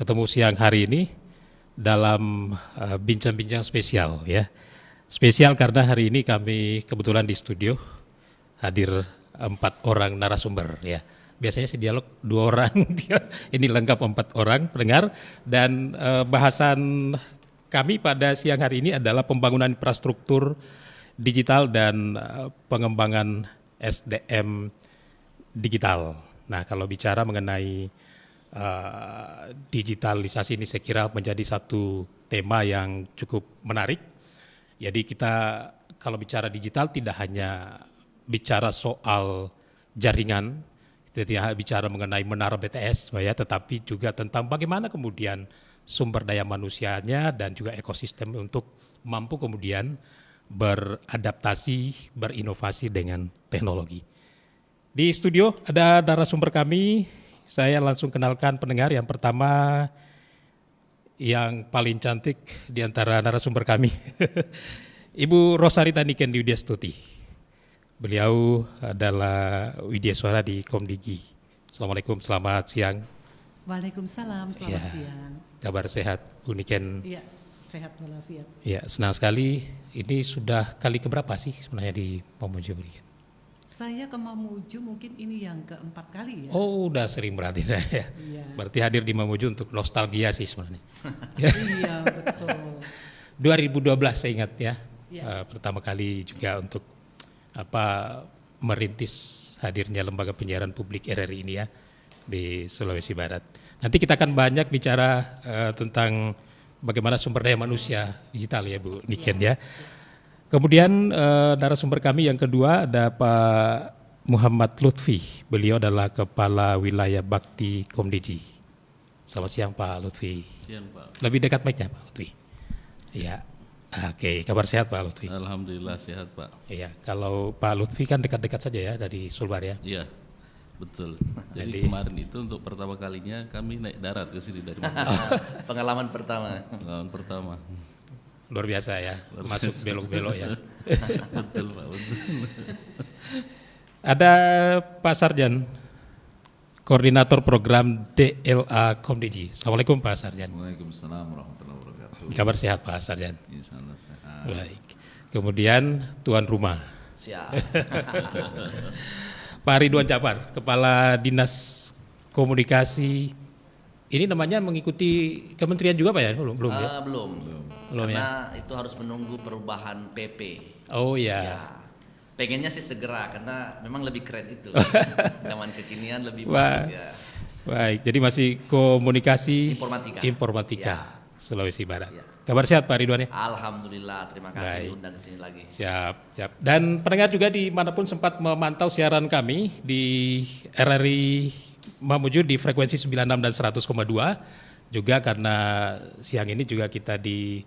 ketemu siang hari ini dalam bincang-bincang spesial ya. Spesial karena hari ini kami kebetulan di studio hadir 4 orang narasumber ya. Biasanya si dialog 2 orang, ini lengkap 4 orang pendengar dan bahasan kami pada siang hari ini adalah pembangunan infrastruktur digital dan pengembangan SDM digital. Nah, kalau bicara mengenai digitalisasi ini saya kira menjadi satu tema yang cukup menarik. Jadi kita kalau bicara digital tidak hanya bicara soal jaringan, kita tidak bicara mengenai menara BTS, ya, tetapi juga tentang bagaimana kemudian sumber daya manusianya dan juga ekosistem untuk mampu kemudian beradaptasi, berinovasi dengan teknologi. Di studio ada narasumber kami, saya langsung kenalkan pendengar. Yang pertama yang paling cantik di antara narasumber kami, Ibu Rosarita Niken Widyastuti. Beliau adalah Widyaswara di Komdigi. Assalamualaikum, selamat siang. Waalaikumsalam, selamat siang. Kabar sehat, Bu Niken? Iya, sehat walafiat. Ya, senang sekali. Ini sudah kali keberapa sih sebenarnya di Mamuju, Bu Niken? Saya ke Mamuju mungkin ini yang keempat kali ya. Oh, udah sering berarti ya. Iya. Berarti hadir di Mamuju untuk nostalgia sih sebenarnya. Iya, betul. 2012 saya ingat ya. Ya. Pertama kali juga untuk merintis hadirnya lembaga penyiaran publik RRI ini ya di Sulawesi Barat. Nanti kita akan banyak bicara tentang bagaimana sumber daya manusia digital ya Bu Niken ya. Kemudian narasumber kami yang kedua ada Pak Muhammad Lutfi. Beliau adalah Kepala Wilayah Bakti Komdigi. Selamat siang Pak Lutfi. Siang Pak. Lebih dekat mic-nya Pak Lutfi. Iya. Oke, kabar sehat Pak Lutfi? Alhamdulillah sehat Pak. Iya, kalau Pak Lutfi kan dekat-dekat saja ya dari Sulbar ya. Iya, betul. Jadi kemarin itu untuk pertama kalinya kami naik darat ke sini dari Mamuju. Pengalaman pertama. Pengalaman pertama. Luar biasa ya, masuk belok-belok ya. Betul Pak, betul. Ada Pak Sarjan, Koordinator Program DLA Komdigi. Assalamualaikum Pak Sarjan. Waalaikumsalam warahmatullahi wabarakatuh. Kabar sehat Pak Sarjan? Insyaallah sehat. Baik. Kemudian tuan rumah, Siap. Pak Ridwan Japar, Kepala Dinas Komunikasi. Ini namanya mengikuti kementerian juga Pak ya? Belum ya? Belum. Belum Karena itu harus menunggu perubahan PP. Oh ya. Ya. Pengennya sih segera karena memang lebih keren itu. Zaman kekinian lebih Wah. masuk ya. Baik, jadi masih komunikasi Informatika. Sulawesi Barat. Ya. Kabar sehat Pak Ridwan ya? Alhamdulillah, terima kasih Baik. undang ke sini lagi. Siap. Dan pendengar juga dimanapun sempat memantau siaran kami di RRI Mamuju di frekuensi 96 dan 100,2. Juga karena siang ini juga kita di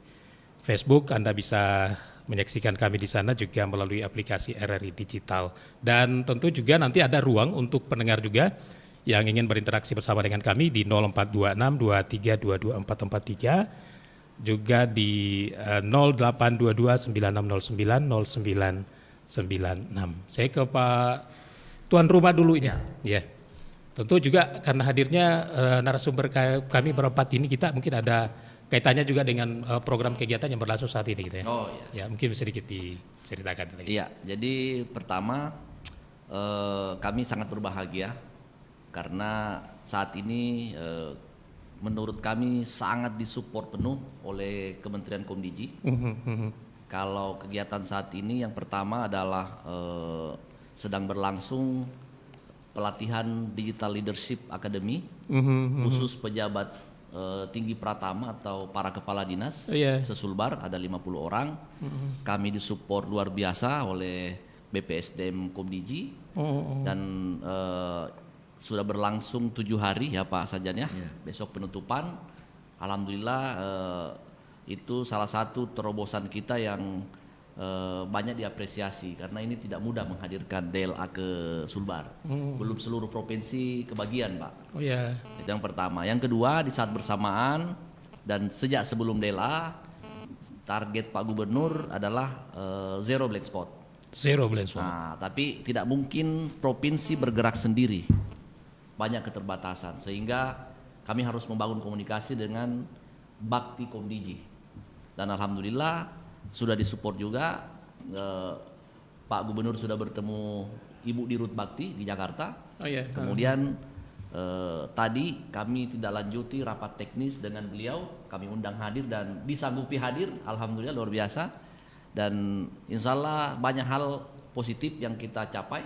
Facebook, Anda bisa menyaksikan kami di sana juga melalui aplikasi RRI Digital. Dan tentu juga nanti ada ruang untuk pendengar juga yang ingin berinteraksi bersama dengan kami di 0426 23 22 443. Juga di 0822 9609 0996. Saya ke Pak tuan rumah dulu ini. Ya. Tentu juga karena hadirnya narasumber kami berempat ini, kita mungkin ada kaitannya juga dengan program kegiatan yang berlangsung saat ini gitu ya. Oh iya. Ya, mungkin sedikit diceritakan lagi. Iya, jadi pertama kami sangat berbahagia karena saat ini menurut kami sangat disupport penuh oleh Kementerian Komdigi. Kalau kegiatan saat ini yang pertama adalah sedang berlangsung pelatihan Digital Leadership Academy khusus pejabat tinggi pratama atau para kepala dinas sesulbar, ada 50 orang. Kami disupport luar biasa oleh BPSDM Komdigi dan sudah berlangsung 7 hari ya Pak Sarjan ya. Besok penutupan. Alhamdulillah itu salah satu terobosan kita yang banyak diapresiasi karena ini tidak mudah menghadirkan DLA ke Sulbar. Belum seluruh provinsi kebagian Pak. Oh ya. Itu yang pertama. Yang kedua, di saat bersamaan dan sejak sebelum DLA target Pak Gubernur adalah zero black spot. Zero blind spot. Nah, tapi tidak mungkin provinsi bergerak sendiri. Banyak keterbatasan sehingga kami harus membangun komunikasi dengan Bakti Komdiji. Dan alhamdulillah sudah disupport juga, Pak Gubernur sudah bertemu Ibu Dirut Bakti di Jakarta. Oh iya. Kemudian tadi kami tidak lanjuti rapat teknis dengan beliau, kami undang hadir dan disanggupi hadir, alhamdulillah luar biasa. Dan insya Allah banyak hal positif yang kita capai.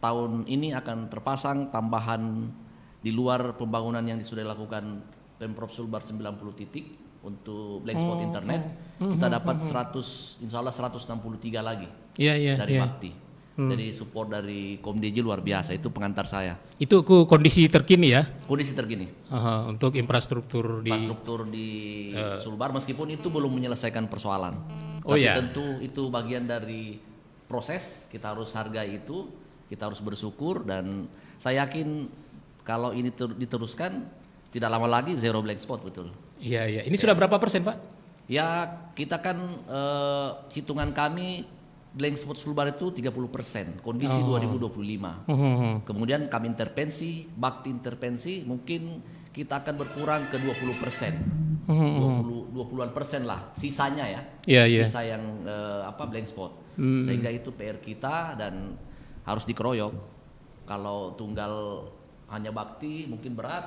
Tahun ini akan terpasang tambahan di luar pembangunan yang sudah dilakukan Pemprov Sulbar 90 titik untuk blank spot internet. Kita dapat 100, insya Allah 163 lagi dari Bakti. Jadi support dari Komdiji luar biasa, itu pengantar saya. Itu kondisi terkini ya? Kondisi terkini. Untuk infrastruktur di Sulbar, meskipun itu belum menyelesaikan persoalan. Oh Tapi ya. tentu itu bagian dari proses, kita harus hargai itu, kita harus bersyukur, dan saya yakin kalau ini diteruskan tidak lama lagi zero blank spot, betul. Iya, iya. Ini sudah berapa persen, Pak? Ya, kita kan hitungan kami blank spot Sulbar itu 30%, kondisi 2025. Kemudian kami intervensi, Bakti intervensi, mungkin kita akan berkurang ke 20%. 20-an persen lah, sisanya ya. Sisa yang blank spot. Sehingga itu PR kita dan harus dikeroyok. Kalau tunggal hanya Bakti mungkin berat,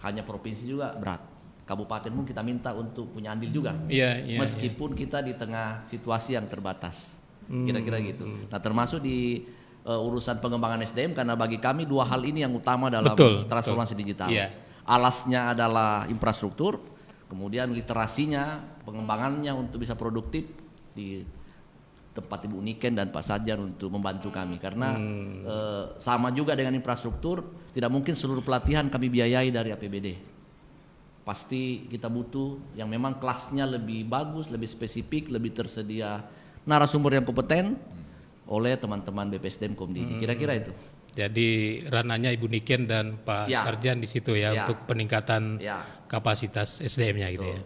hanya provinsi juga berat. Kabupaten pun kita minta untuk punya andil juga. Meskipun kita di tengah situasi yang terbatas. Kira-kira gitu. Nah, termasuk di urusan pengembangan SDM, karena bagi kami dua hal ini yang utama dalam transformasi digital. Alasnya adalah infrastruktur, kemudian literasinya, pengembangannya untuk bisa produktif di tempat Ibu Niken dan Pak Sadjan untuk membantu kami. Karena sama juga dengan infrastruktur, tidak mungkin seluruh pelatihan kami biayai dari APBD. Pasti kita butuh yang memang kelasnya lebih bagus, lebih spesifik, lebih tersedia narasumber yang kompeten oleh teman-teman BPSDM Komdiji. Kira-kira itu. Jadi ranahnya Ibu Niken dan Pak Sarjan di situ ya, untuk peningkatan kapasitas SDM-nya gitu ya.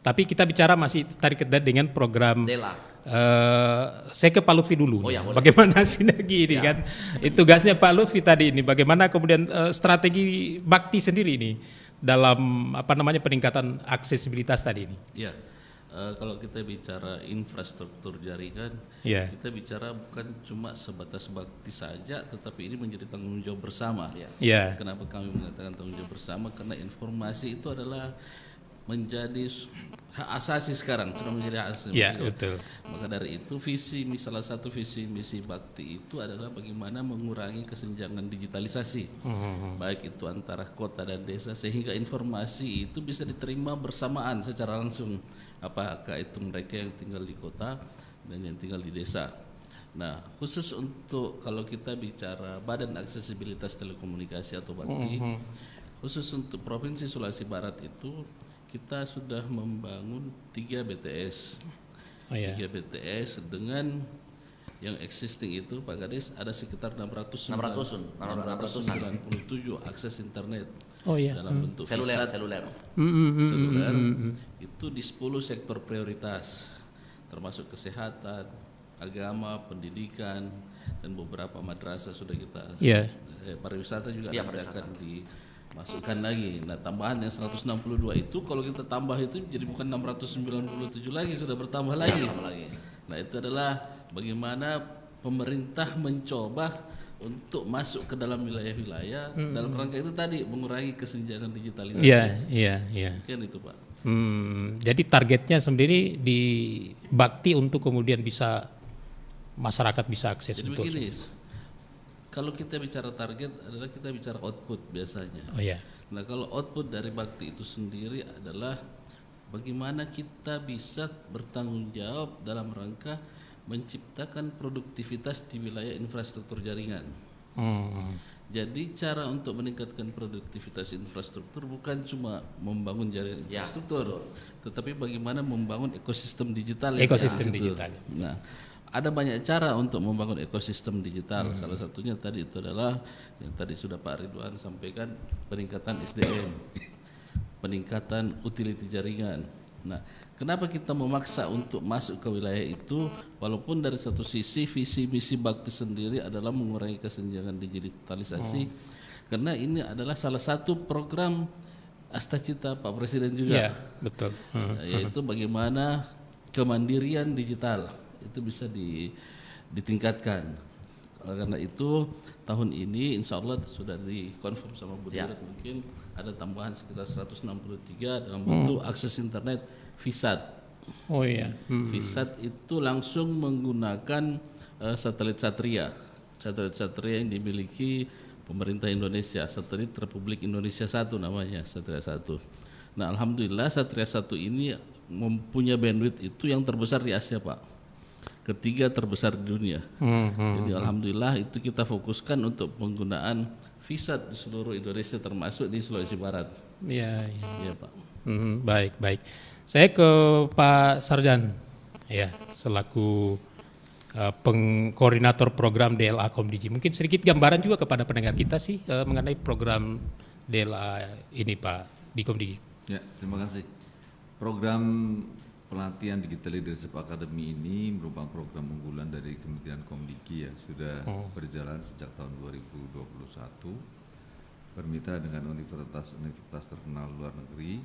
Tapi kita bicara masih tarik dengan program saya ke Pak Lutfi dulu. Bagaimana sinergi ini kan? Tugasnya Pak Lutfi tadi ini, bagaimana kemudian strategi Bakti sendiri ini dalam peningkatan aksesibilitas tadi ini? Ya, kalau kita bicara infrastruktur jaringan, kita bicara bukan cuma sebatas Bakti saja, tetapi ini menjadi tanggung jawab bersama. Kenapa kami mengatakan tanggung jawab bersama? Karena informasi itu adalah menjadi hak asasi sekarang, sudah menjadi hak asasi. Betul. Maka dari itu salah satu visi misi Bakti itu adalah bagaimana mengurangi kesenjangan digitalisasi, baik itu antara kota dan desa, sehingga informasi itu bisa diterima bersamaan secara langsung, apakah itu mereka yang tinggal di kota dan yang tinggal di desa. Nah, khusus untuk kalau kita bicara Badan Aksesibilitas Telekomunikasi atau Bakti, khusus untuk Provinsi Sulawesi Barat itu kita sudah membangun 3 BTS. 3 BTS dengan yang existing itu Pak Kades ada sekitar 697 akses internet dalam bentuk seluler. Seluler itu di 10 sektor prioritas, termasuk kesehatan, agama, pendidikan, dan beberapa madrasah sudah kita pariwisata juga nanti akan dimasukkan lagi. Nah, tambahan yang 162 itu kalau kita tambah itu jadi bukan 697 lagi, sudah bertambah lagi. Nah, itu adalah bagaimana pemerintah mencoba untuk masuk ke dalam wilayah-wilayah dalam rangka itu tadi mengurangi kesenjangan digitalisasi. Mungkin itu Pak. Jadi targetnya sendiri di Bakti untuk kemudian bisa masyarakat bisa akses. Jadi begini, kalau kita bicara target adalah kita bicara output biasanya. Nah, kalau output dari Bakti itu sendiri adalah bagaimana kita bisa bertanggung jawab dalam rangka menciptakan produktivitas di wilayah infrastruktur jaringan. Jadi cara untuk meningkatkan produktivitas infrastruktur bukan cuma membangun jaringan infrastruktur, tetapi bagaimana membangun ekosistem digital. Digital. Nah, ada banyak cara untuk membangun ekosistem digital. Salah satunya tadi itu adalah yang tadi sudah Pak Ridwan sampaikan, peningkatan SDM, peningkatan utility jaringan. Nah, kenapa kita memaksa untuk masuk ke wilayah itu, walaupun dari satu sisi visi misi Bakti sendiri adalah mengurangi kesenjangan digitalisasi, karena ini adalah salah satu program astacita Pak Presiden juga. Iya, betul. Yaitu bagaimana kemandirian digital itu bisa ditingkatkan. Karena itu tahun ini insya Allah sudah dikonfirm sama Bu Dirut, mungkin ada tambahan sekitar 163 dalam bentuk akses internet VSAT. Oh iya. VSAT itu langsung menggunakan satelit Satria. Satelit Satria yang dimiliki pemerintah Indonesia, satelit Republik Indonesia 1 namanya, Satria 1. Nah, alhamdulillah Satria 1 ini mempunyai bandwidth itu yang terbesar di Asia, Pak. Ketiga terbesar di dunia. Jadi alhamdulillah itu kita fokuskan untuk penggunaan VSAT di seluruh Indonesia termasuk di Sulawesi Barat. Iya, iya. Iya, Pak. Baik, baik. Saya ke Pak Sarjan, ya, selaku pengkoordinator program DLA Komdigi. Mungkin sedikit gambaran juga kepada pendengar kita sih mengenai program DLA ini, Pak, di Komdigi. Ya, terima kasih. Program pelatihan Digital Leadership Academy ini merupakan program unggulan dari Kementerian Komdigi ya, sudah berjalan sejak tahun 2021, bermitra dengan universitas terkenal luar negeri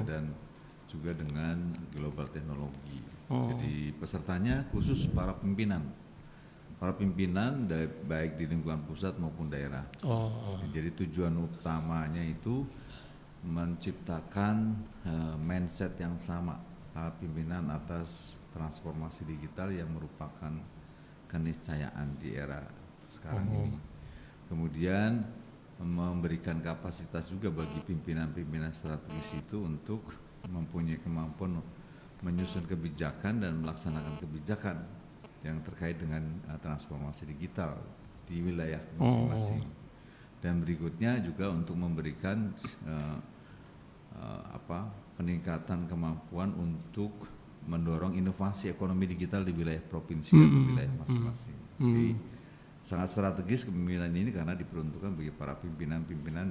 dan juga dengan global teknologi. Jadi pesertanya khusus para pimpinan baik di lingkungan pusat maupun daerah. Jadi tujuan utamanya itu menciptakan mindset yang sama para pimpinan atas transformasi digital yang merupakan keniscayaan di era sekarang ini. Kemudian memberikan kapasitas juga bagi pimpinan-pimpinan strategis itu untuk mempunyai kemampuan menyusun kebijakan dan melaksanakan kebijakan yang terkait dengan transformasi digital di wilayah masing-masing. Dan berikutnya juga untuk memberikan peningkatan kemampuan untuk mendorong inovasi ekonomi digital di wilayah provinsi atau wilayah masing-masing. Jadi sangat strategis kepemimpinan ini karena diperuntukkan bagi para pimpinan-pimpinan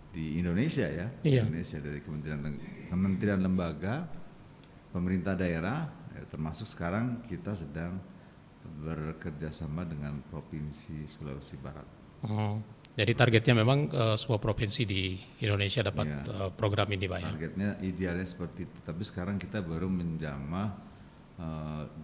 di Indonesia ya, Indonesia dari kementerian lembaga, pemerintah daerah, termasuk sekarang kita sedang bekerja sama dengan Provinsi Sulawesi Barat. Jadi targetnya memang sebuah provinsi di Indonesia dapat program ini, Pak, ya? Targetnya idealnya seperti itu, tapi sekarang kita baru menjamah 13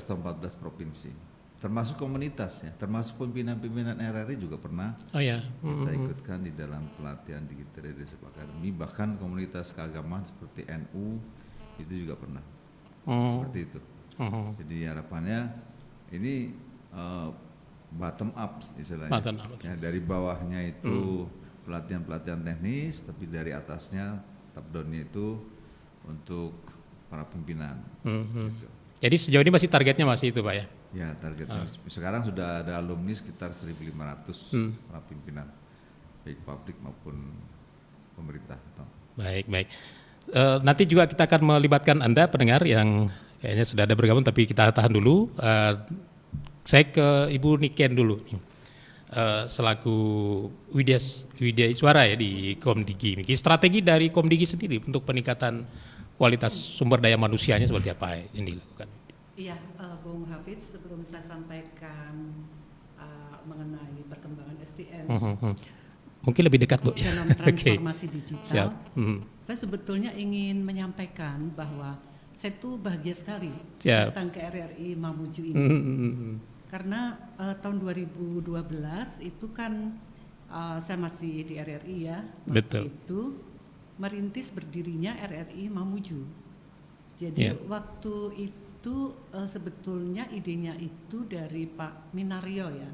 atau 14 provinsi, termasuk komunitas ya, termasuk pimpinan-pimpinan RRI juga pernah kita ikutkan di dalam pelatihan Digital Leadership Academy, bahkan komunitas keagamaan seperti NU itu juga pernah seperti itu. Jadi harapannya ini bottom up istilahnya, ya, dari bawahnya itu pelatihan-pelatihan teknis, tapi dari atasnya top down-nya itu untuk para pimpinan. Gitu. Jadi sejauh ini masih targetnya masih itu, Pak, ya? Ya, targetnya sekarang sudah ada alumni sekitar 1.500 para pimpinan baik publik maupun pemerintah. Baik, baik. Nanti juga kita akan melibatkan Anda pendengar yang kayaknya sudah ada bergabung, tapi kita tahan dulu. Saya ke Ibu Niken dulu, selaku Widya Iswara ya di Komdigi. Strategi dari Komdigi sendiri untuk peningkatan kualitas sumber daya manusianya seperti apa yang dilakukan? Iya, Bung Hafidz, sebelum saya sampaikan mengenai perkembangan SDM mungkin lebih dekat, Bu, dalam transformasi digital, siap. Saya sebetulnya ingin menyampaikan bahwa saya tuh bahagia sekali datang ke RRI Mamuju ini. Karena tahun 2012 itu kan saya masih di RRI ya, waktu itu merintis berdirinya RRI Mamuju. Jadi waktu itu sebetulnya idenya itu dari Pak Minario ya,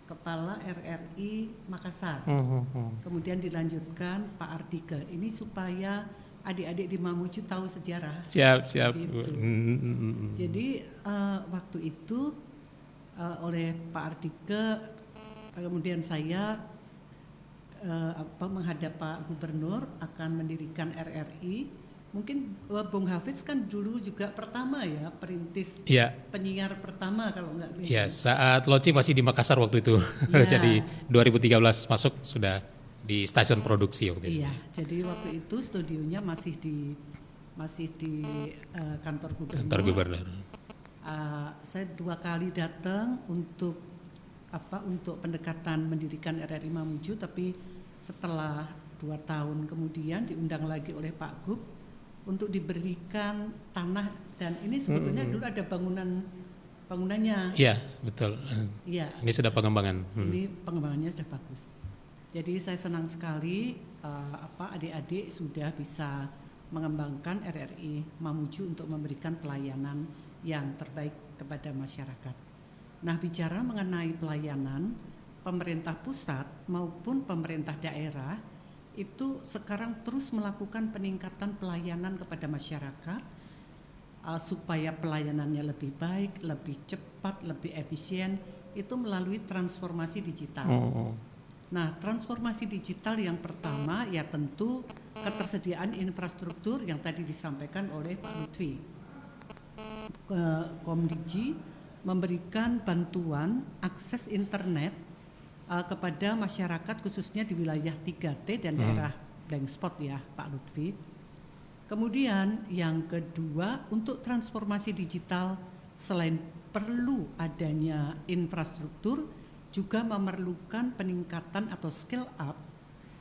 Kepala RRI Makassar. Kemudian dilanjutkan Pak Ardike. Ini supaya adik-adik di Mamuju tahu sejarah. Siap. Gitu. Jadi waktu itu oleh Pak Ardike, kemudian saya menghadap Pak Gubernur akan mendirikan RRI. Mungkin Bung Hafidz kan dulu juga pertama ya perintis penyiar pertama kalau enggak. Ya, saat launching masih di Makassar waktu itu. Jadi 2013 masuk sudah di stasiun produksi waktu itu. Iya, jadi waktu itu studionya masih di kantor Gubernur. Kantor Gubernur. Saya 2 kali datang untuk pendekatan mendirikan RRI Mamuju, tapi setelah 2 tahun kemudian diundang lagi oleh Pak Gub untuk diberikan tanah, dan ini sebetulnya dulu ada bangunannya. Iya, betul. Iya. Ini sudah pengembangan. Ini pengembangannya sudah bagus. Jadi saya senang sekali adik-adik sudah bisa mengembangkan RRI Mamuju untuk memberikan pelayanan yang terbaik kepada masyarakat. Nah, bicara mengenai pelayanan, pemerintah pusat maupun pemerintah daerah itu sekarang terus melakukan peningkatan pelayanan kepada masyarakat supaya pelayanannya lebih baik, lebih cepat, lebih efisien, itu melalui transformasi digital. Nah, transformasi digital yang pertama ya tentu ketersediaan infrastruktur yang tadi disampaikan oleh Pak Lutfi. Komdigi memberikan bantuan akses internet kepada masyarakat khususnya di wilayah 3T dan daerah blank spot ya Pak Lutfi. Kemudian yang kedua, untuk transformasi digital selain perlu adanya infrastruktur, juga memerlukan peningkatan atau skill up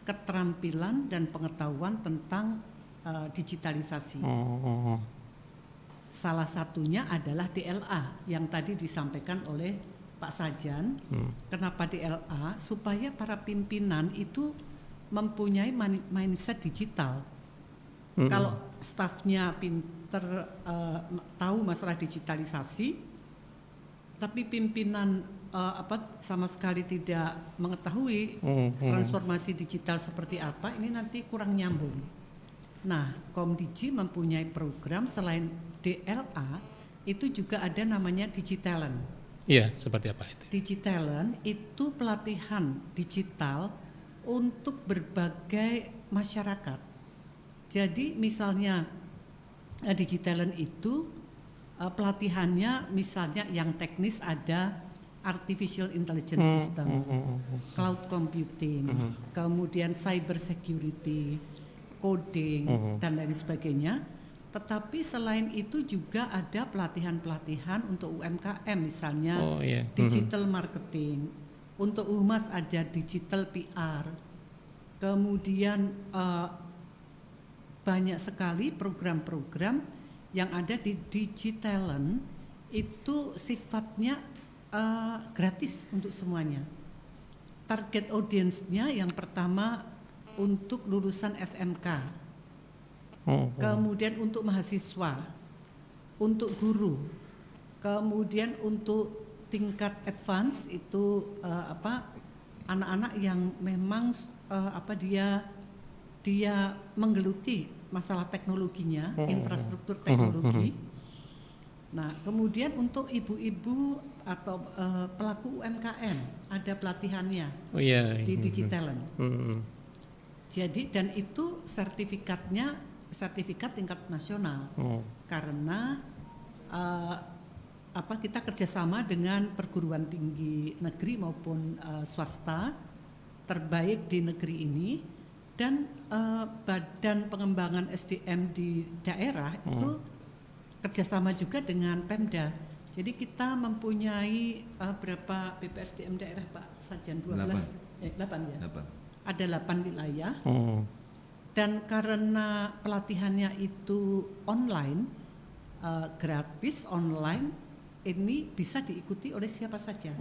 keterampilan dan pengetahuan tentang digitalisasi. Salah satunya adalah DLA yang tadi disampaikan oleh Pak Sajan. Kenapa DLA? Supaya para pimpinan itu mempunyai mindset digital. Kalau stafnya pinter tahu masalah digitalisasi, tapi pimpinan sama sekali tidak mengetahui transformasi digital seperti apa, ini nanti kurang nyambung. Nah, Komdigi mempunyai program selain DLA, itu juga ada namanya Digitalent. Iya, seperti apa itu? Digitalent itu pelatihan digital untuk berbagai masyarakat. Jadi misalnya Digitalent itu pelatihannya misalnya yang teknis ada artificial intelligence system, cloud computing, kemudian cyber security, coding dan lain sebagainya. Tetapi selain itu juga ada pelatihan-pelatihan untuk UMKM misalnya digital marketing, untuk humas ada digital PR, kemudian banyak sekali program-program yang ada di Digitalent itu sifatnya gratis untuk semuanya. Target audience-nya yang pertama untuk lulusan SMK. Kemudian untuk mahasiswa, untuk guru, kemudian untuk tingkat advance itu anak-anak yang memang dia menggeluti masalah teknologinya, infrastruktur teknologi. Nah, kemudian untuk ibu-ibu atau pelaku UMKM ada pelatihannya di Digitalent. Jadi dan itu sertifikat tingkat nasional karena kita kerjasama dengan perguruan tinggi negeri maupun swasta terbaik di negeri ini, dan Badan Pengembangan SDM di daerah itu kerjasama juga dengan Pemda. Jadi kita mempunyai berapa BPSDM daerah Pak Sajan? 8 ya? 8. Ada 8 wilayah. Dan karena pelatihannya itu online, gratis online, ini bisa diikuti oleh siapa saja.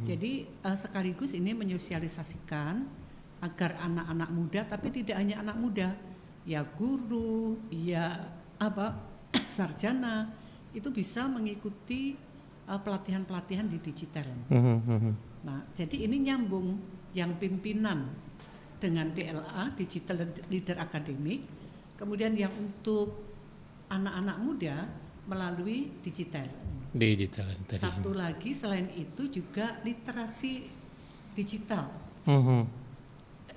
Jadi sekaligus ini menyosialisasikan agar anak-anak muda, tapi tidak hanya anak muda, ya guru, ya sarjana, itu bisa mengikuti pelatihan-pelatihan di Digitalent. Nah, jadi ini nyambung yang pimpinan dengan DLA, Digital Leader Academic, kemudian yang untuk anak-anak muda melalui digital. Satu lagi selain itu juga literasi digital.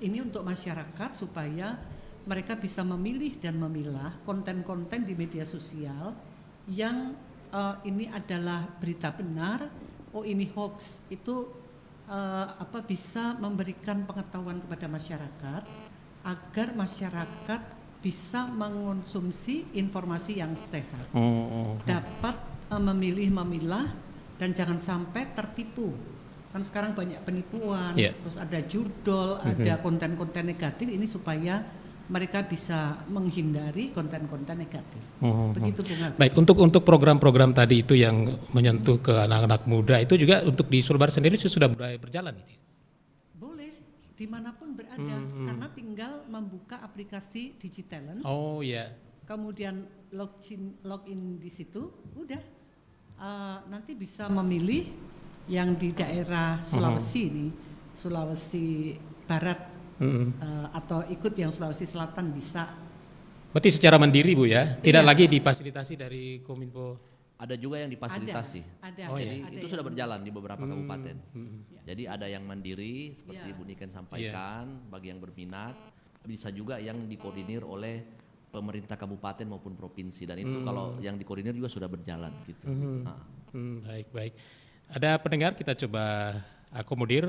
Ini untuk masyarakat supaya mereka bisa memilih dan memilah konten-konten di media sosial yang ini adalah berita benar, ini hoax, itu bisa memberikan pengetahuan kepada masyarakat agar masyarakat bisa mengonsumsi informasi yang sehat, dapat memilih, memilah, dan jangan sampai tertipu Kan sekarang banyak penipuan, Yeah. terus ada judol, ada konten-konten negatif, ini supaya mereka bisa menghindari konten-konten negatif. Begitu Bung Hafiz. Baik, untuk program-program tadi itu yang menyentuh ke anak-anak muda itu juga untuk di Sulbar sendiri sudah mulai berjalan itu. Boleh dimanapun berada, karena tinggal membuka aplikasi Digitalent, Oh iya. kemudian login di situ, udah nanti bisa memilih yang di daerah Sulawesi ini, Sulawesi Barat. Atau ikut yang Sulawesi Selatan bisa. Berarti secara mandiri Bu ya, tidak lagi difasilitasi dari Kominfo. Ada juga yang difasilitasi. Ada. Oh, Jadi ada itu yang- sudah berjalan di beberapa kabupaten. Jadi ada yang mandiri seperti Ya. Bu Niken sampaikan, bagi yang berminat, bisa juga yang dikoordinir oleh pemerintah kabupaten maupun provinsi, dan itu kalau yang dikoordinir juga sudah berjalan gitu. Nah. Baik. Ada pendengar, kita coba akomodir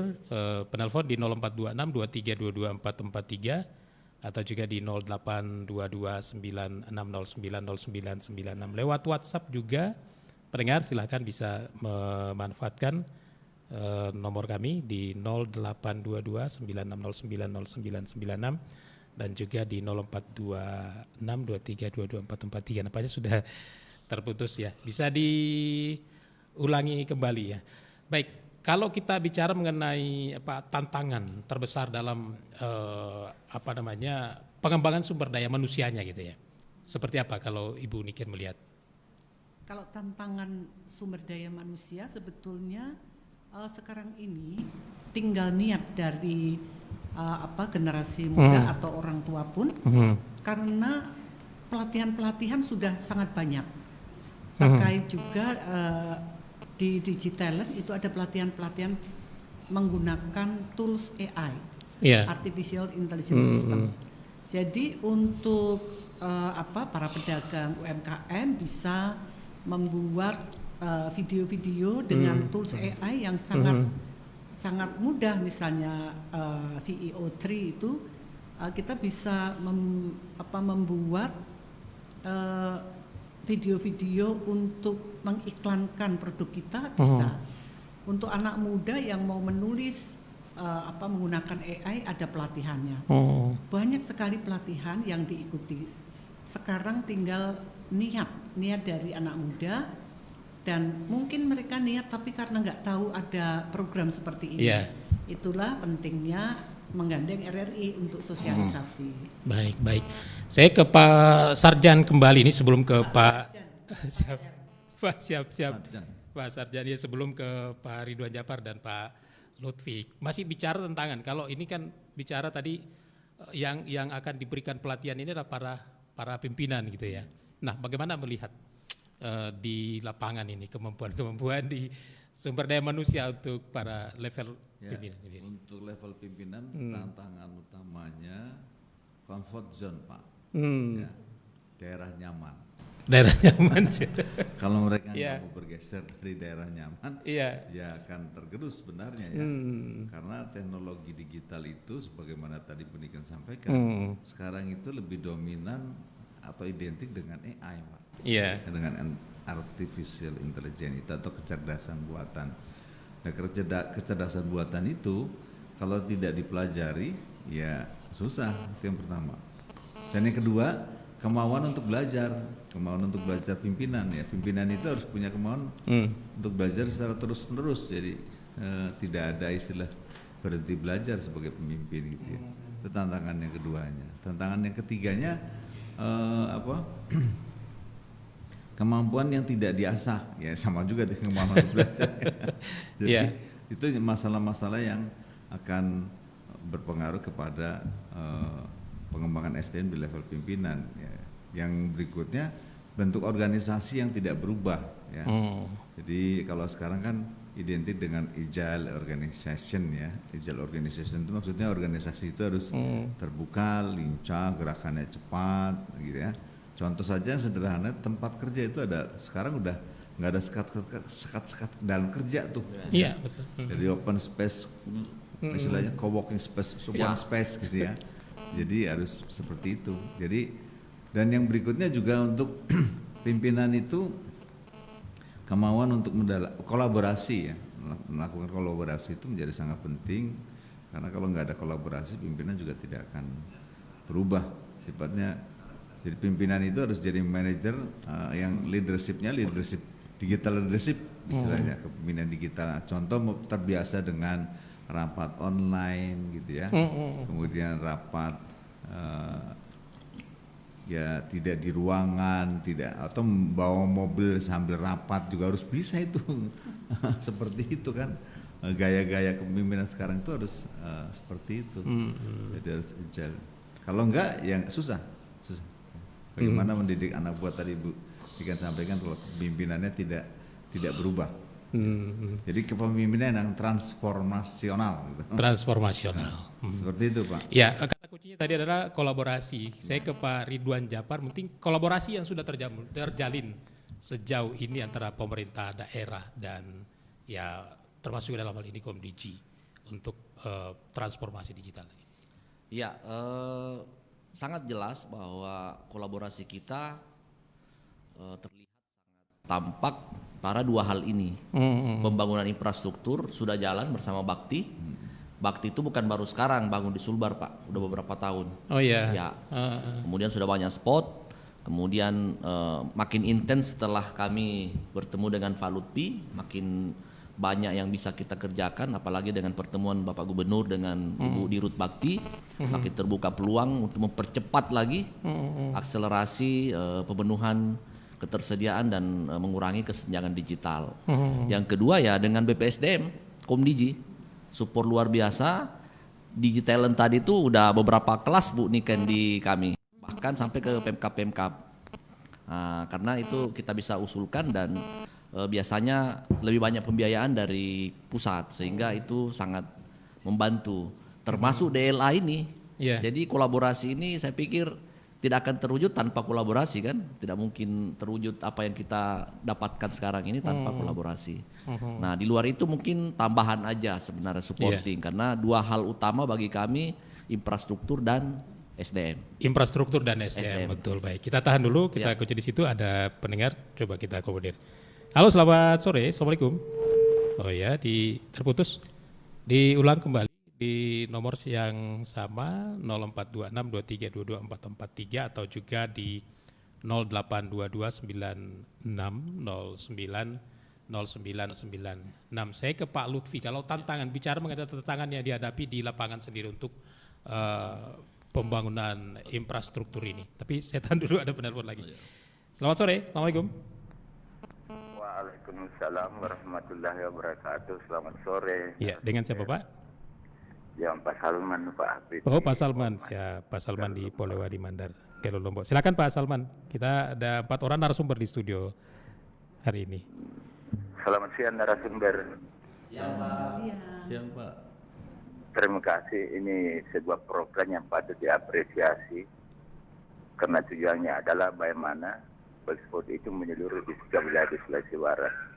penelpon di 0426 2322 443 atau juga di 0822 9609 0996. Lewat WhatsApp juga pendengar silakan bisa memanfaatkan nomor kami di 0822 9609 0996 dan juga di 0426 2322 443. Nampaknya sudah terputus ya. Bisa diulangi kembali ya. Baik. Kalau kita bicara mengenai tantangan terbesar dalam pengembangan sumber daya manusianya gitu ya, seperti apa kalau Ibu Niken melihat? Kalau tantangan sumber daya manusia sebetulnya sekarang ini tinggal niat dari generasi muda atau orang tua pun, karena pelatihan-pelatihan sudah sangat banyak. Terkait juga di Digitalent itu ada pelatihan-pelatihan menggunakan tools AI, Artificial Intelligence System. Jadi untuk para pedagang UMKM bisa membuat video-video dengan tools AI yang sangat mudah. Misalnya VEO3 itu kita bisa membuat video-video untuk mengiklankan produk kita bisa. Untuk anak muda yang mau menulis menggunakan AI ada pelatihannya. Banyak sekali pelatihan yang diikuti. Sekarang tinggal niat dari anak muda, dan mungkin mereka niat tapi karena nggak tahu ada program seperti ini. Itulah pentingnya menggandeng RRI untuk sosialisasi. Baik. Saya ke Pak Sarjan kembali ini sebelum ke Pak siap. Pak Sarjan ya, sebelum ke Pak Ridwan Japar dan Pak Lutfi. Masih bicara tantangan. Kalau ini kan bicara tadi yang akan diberikan pelatihan ini adalah para pimpinan gitu ya. Nah, bagaimana melihat di lapangan ini kemampuan di sumber daya manusia untuk para level pimpinan? Untuk level pimpinan tantangan utamanya comfort zone Pak, ya, daerah nyaman. Daerah nyaman sih. Kalau mereka nggak mau bergeser dari daerah nyaman, ya akan tergerus sebenarnya ya. Karena teknologi digital itu, sebagaimana tadi Bu Niken sampaikan, sekarang itu lebih dominan atau identik dengan AI Pak. Dengan artificial intelligence itu atau kecerdasan buatan. Nah, kecerdasan buatan itu kalau tidak dipelajari ya susah, itu yang pertama. Dan yang kedua, kemauan untuk belajar pimpinan ya. Pimpinan itu harus punya kemauan untuk belajar secara terus-menerus. Jadi tidak ada istilah berhenti belajar sebagai pemimpin gitu ya. Itu tantangan yang keduanya. Tantangan yang ketiganya kemampuan yang tidak diasah ya, sama juga dengan kemampuan untuk belajar. Jadi itu masalah-masalah yang akan berpengaruh kepada pengembangan SDM di level pimpinan ya. Yang berikutnya bentuk organisasi yang tidak berubah ya. Jadi kalau sekarang kan identik dengan agile organization ya. Agile organization itu maksudnya organisasi itu harus terbuka, lincah, gerakannya cepat gitu ya. Contoh saja sederhana, tempat kerja itu sekarang udah nggak ada sekat-sekat dalam kerja tuh. Iya, betul. Jadi open space, istilahnya co-working space, open space gitu ya. Jadi harus seperti itu. Jadi dan yang berikutnya juga untuk pimpinan itu kemauan untuk kolaborasi ya, melakukan kolaborasi itu menjadi sangat penting, karena kalau nggak ada kolaborasi pimpinan juga tidak akan berubah sifatnya. Jadi pimpinan itu harus jadi manajer yang leadership digital leadership istilahnya, kepemimpinan digital. Contoh terbiasa dengan rapat online gitu ya, kemudian rapat ya tidak di ruangan, tidak, atau membawa mobil sambil rapat juga harus bisa itu. Seperti itu kan, gaya-gaya kepemimpinan sekarang itu harus seperti itu. Jadi harus agile. Kalau enggak ya susah. Bagaimana mendidik anak buah tadi Bu Ikan sampaikan, kalau kepemimpinannya tidak berubah. Jadi kepemimpinan yang transformasional gitu. Transformasional. Seperti itu Pak. Ya, kata kuncinya tadi adalah kolaborasi. Saya ke Pak Ridwan Japar, mungkin kolaborasi yang sudah terjalin sejauh ini antara pemerintah daerah dan ya termasuk dalam hal ini Komdigi untuk transformasi digital. Ya, sangat jelas bahwa kolaborasi kita terlihat sangat tampak pada dua hal ini. Pembangunan infrastruktur sudah jalan bersama Bakti. Bakti itu bukan baru sekarang bangun di Sulbar Pak, udah beberapa tahun. Oh iya. Ya. Kemudian sudah banyak spot. Kemudian makin intens setelah kami bertemu dengan Pak Lutfi, makin banyak yang bisa kita kerjakan, apalagi dengan pertemuan Bapak Gubernur dengan Ibu Dirut Bakti, makin terbuka peluang untuk mempercepat lagi akselerasi pemenuhan ketersediaan dan mengurangi kesenjangan digital. Yang kedua ya dengan BPSDM, Komdigi, support luar biasa. Digitalent tadi itu udah beberapa kelas Bu Niken di kami, bahkan sampai ke Pemkap. Karena itu kita bisa usulkan dan biasanya lebih banyak pembiayaan dari pusat, sehingga itu sangat membantu. Termasuk DLA ini. Jadi kolaborasi ini saya pikir tidak akan terwujud tanpa kolaborasi kan, tidak mungkin terwujud apa yang kita dapatkan sekarang ini tanpa kolaborasi. Nah di luar itu mungkin tambahan aja sebenarnya supporting, karena dua hal utama bagi kami infrastruktur dan SDM. Infrastruktur dan SDM. Betul, baik. Kita tahan dulu, kita kunci di situ, ada pendengar, coba kita akomodir. Halo, selamat sore, assalamualaikum. Oh ya, terputus, diulang kembali. Di nomor yang sama 042623224443 atau juga di 082296090996. Saya ke Pak Lutfi, kalau tantangan, bicara mengenai tantangan yang dihadapi di lapangan sendiri untuk pembangunan infrastruktur ini. Tapi saya tahan dulu, ada penelpon lagi. Selamat sore, assalamualaikum. Waalaikumsalam warahmatullahi wabarakatuh. Selamat sore. Ya, dengan siapa Pak? Ya, Pak Salman, Pak Habib. Oh, Pak Salman, siap. Pak Salman di Polewali Mandar, Kelo Lombok. Silakan Pak Salman. Kita ada 4 orang narasumber di studio hari ini. Selamat siang narasumber. Siang Pak. Siang Pak. Terima kasih. Ini sebuah program yang patut diapresiasi karena tujuannya adalah bagaimana ekspor itu menyeluruh di setiap wilayah di Sulawesi Barat.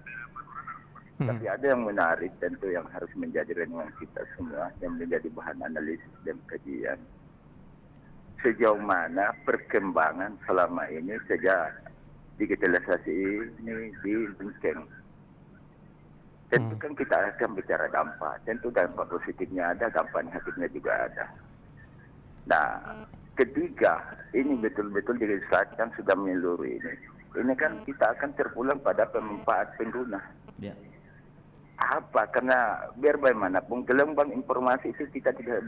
Tapi ada yang menarik tentu yang harus menjadi renungan kita semua, yang menjadi bahan analisis dan kajian. Sejauh mana perkembangan selama ini sejak digitalisasi ini dibenceng. Tentu kan kita akan bicara dampak, tentu dampak positifnya ada, dampak negatifnya juga ada. Nah, ketiga, ini betul-betul dilegislasikan sudah menyeluruh ini. Ini kan kita akan terpulang pada pemanfaat pengguna. Ya. Apa? Karena biar bagaimanapun gelombang informasi itu kita tidak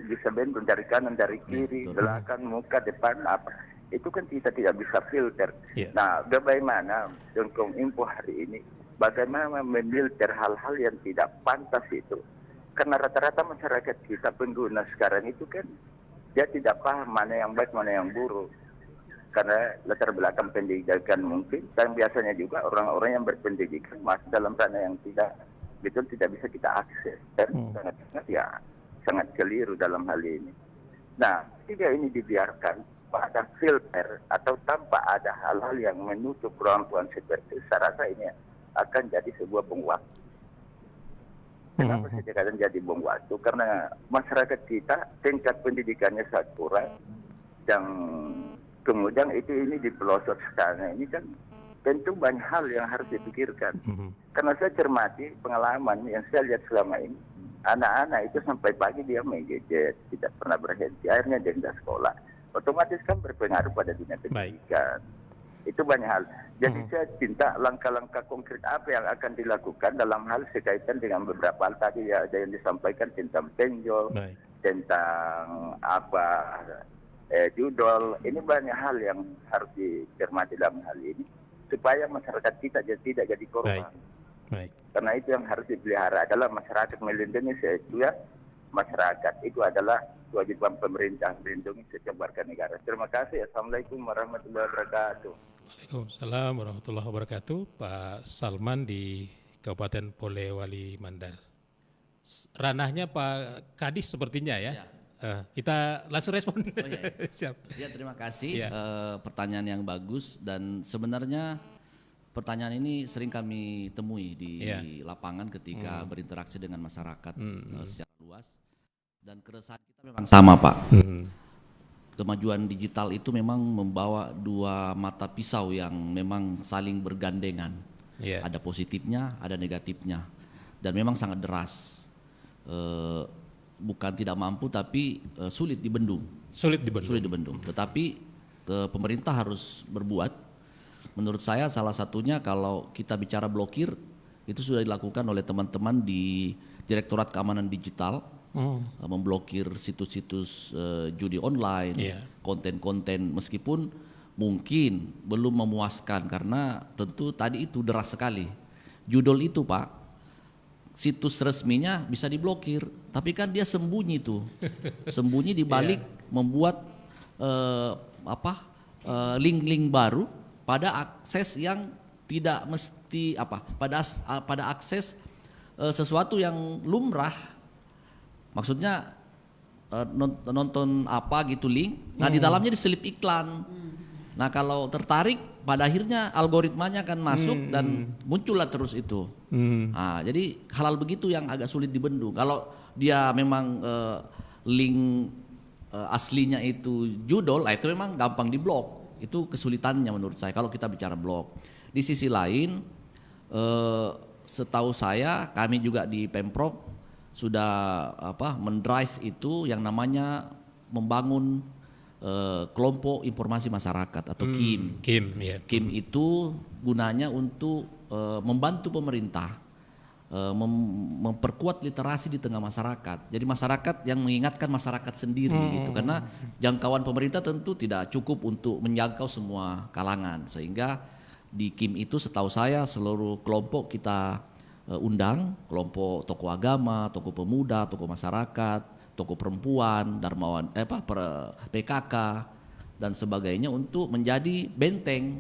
bisa bendung dari kanan, dari kiri, belakang, muka, depan, apa. Itu kan kita tidak bisa filter. Nah, bagaimana dengan info hari ini, bagaimana memfilter hal-hal yang tidak pantas itu. Karena rata-rata masyarakat kita pengguna sekarang itu kan dia tidak paham mana yang baik, mana yang buruk. Karena latar belakang pendidikan mungkin, dan biasanya juga orang-orang yang berpendidikan masuk dalam ranah yang tidak bisa kita akses. Dan sangat keliru dalam hal ini. Nah, jika ini dibiarkan pada filter atau tanpa ada hal-hal yang menutup ruang-ruang seperti itu, saya rasa ini akan jadi sebuah bom waktu. Kenapa saya katakan jadi bom waktu? Karena masyarakat kita tingkat pendidikannya sangat kurang, dan kemudian ini di pelosok sekarang ini kan tentu banyak hal yang harus dipikirkan. Karena saya cermati pengalaman yang saya lihat selama ini, anak-anak itu sampai pagi dia main gadget, tidak pernah berhenti, akhirnya dia tidak sekolah. Otomatis kan berpengaruh pada dunia pendidikan. Itu banyak hal. Jadi saya cinta langkah-langkah konkret apa yang akan dilakukan dalam hal sekaitan dengan beberapa hal tadi ya, ada yang disampaikan tentang penjol, tentang judol. Ini banyak hal yang harus dicermati dalam hal ini supaya masyarakat kita tidak jadi korban. Baik. Karena itu yang harus dipelihara adalah masyarakat melindungi setiap masyarakat. Itu adalah kewajiban pemerintah melindungi setiap warga negara. Terima kasih. Assalamualaikum warahmatullahi wabarakatuh. Waalaikumsalam warahmatullahi wabarakatuh. Pak Salman di Kabupaten Polewali Mandar. Ranahnya Pak Kadis sepertinya ya. Kita langsung respon. Siap. Ya, terima kasih. Pertanyaan yang bagus, dan sebenarnya pertanyaan ini sering kami temui di lapangan ketika berinteraksi dengan masyarakat secara luas, dan keresahan kita memang sama, Pak. Kemajuan digital itu memang membawa dua mata pisau yang memang saling bergandengan. Ada positifnya, ada negatifnya, dan memang sangat deras. Bukan tidak mampu, tapi sulit dibendung. Sulit dibendung. Tetapi pemerintah harus berbuat. Menurut saya salah satunya kalau kita bicara blokir, itu sudah dilakukan oleh teman-teman di Direktorat Keamanan Digital, memblokir situs-situs judi online, konten-konten, meskipun mungkin belum memuaskan karena tentu tadi itu deras sekali. Judol itu, Pak, situs resminya bisa diblokir, tapi kan dia sembunyi tuh, sembunyi di balik membuat link-link baru pada akses yang tidak mesti pada akses sesuatu yang lumrah, maksudnya nonton apa gitu link, nah di dalamnya diselip iklan. Nah kalau tertarik, pada akhirnya algoritmanya akan masuk dan muncullah terus itu. Nah, jadi hal-hal begitu yang agak sulit dibendung. Kalau dia memang link aslinya itu judol, itu memang gampang diblok. Itu kesulitannya menurut saya kalau kita bicara blok. Di sisi lain, setahu saya kami juga di Pemprov sudah mendrive itu yang namanya membangun kelompok informasi masyarakat atau KIM. KIM itu gunanya untuk membantu pemerintah memperkuat literasi di tengah masyarakat. Jadi masyarakat yang mengingatkan masyarakat sendiri gitu, karena jangkauan pemerintah tentu tidak cukup untuk menjangkau semua kalangan, sehingga di KIM itu setahu saya seluruh kelompok kita undang, kelompok tokoh agama, tokoh pemuda, tokoh masyarakat, tokoh perempuan, darmawan, PKK dan sebagainya untuk menjadi benteng,